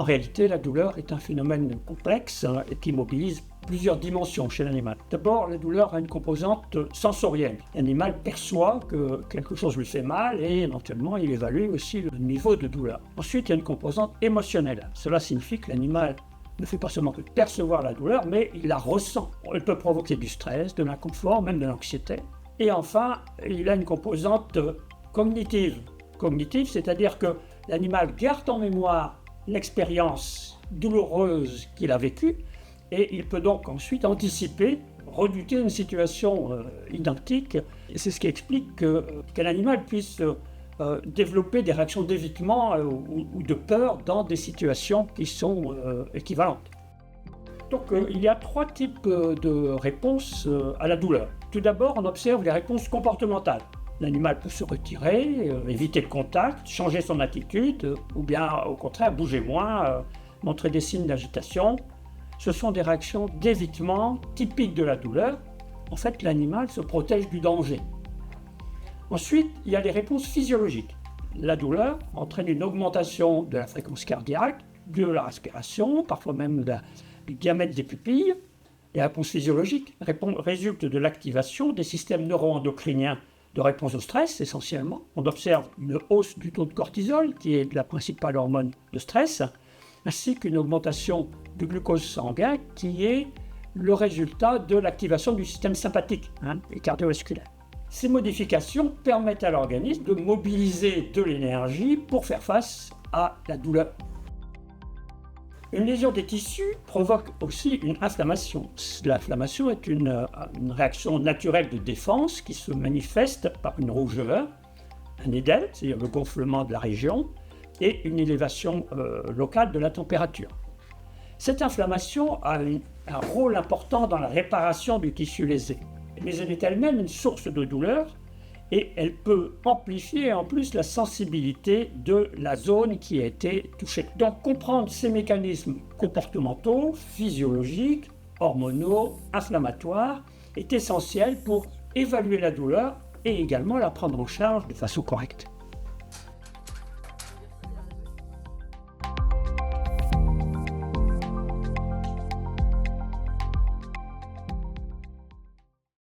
En réalité, la douleur est un phénomène complexe et qui mobilise plusieurs dimensions chez l'animal. D'abord, la douleur a une composante sensorielle. L'animal perçoit que quelque chose lui fait mal et éventuellement il évalue aussi le niveau de douleur. Ensuite, il y a une composante émotionnelle. Cela signifie que l'animal ne fait pas seulement que percevoir la douleur, mais il la ressent. Elle peut provoquer du stress, de l'inconfort, même de l'anxiété. Et enfin, il a une composante cognitive. Cognitive, c'est-à-dire que l'animal garde en mémoire l'expérience douloureuse qu'il a vécue et il peut donc ensuite anticiper, redouter une situation identique. Et c'est ce qui explique qu'un animal puisse développer des réactions d'évitement ou de peur dans des situations qui sont équivalentes. Donc il y a trois types de réponses à la douleur. Tout d'abord, on observe les réponses comportementales. L'animal peut se retirer, éviter le contact, changer son attitude, ou bien au contraire bouger moins, montrer des signes d'agitation. Ce sont des réactions d'évitement typiques de la douleur. En fait, l'animal se protège du danger. Ensuite, il y a les réponses physiologiques. La douleur entraîne une augmentation de la fréquence cardiaque, de la respiration, parfois même du diamètre des pupilles. Les réponses physiologiques résultent de l'activation des systèmes neuro-endocriniens de réponse au stress, essentiellement. On observe une hausse du taux de cortisol, qui est la principale hormone de stress, ainsi qu'une augmentation du glucose sanguin, qui est le résultat de l'activation du système sympathique et cardiovasculaire. Ces modifications permettent à l'organisme de mobiliser de l'énergie pour faire face à la douleur. Une lésion des tissus provoque aussi une inflammation. L'inflammation est une réaction naturelle de défense qui se manifeste par une rougeur, un édème, c'est-à-dire le gonflement de la région, et une élévation locale de la température. Cette inflammation a un rôle important dans la réparation du tissu lésé, mais elle est elle-même une source de douleur et elle peut amplifier en plus la sensibilité de la zone qui a été touchée. Donc comprendre ces mécanismes comportementaux, physiologiques, hormonaux, inflammatoires est essentiel pour évaluer la douleur et également la prendre en charge de façon correcte.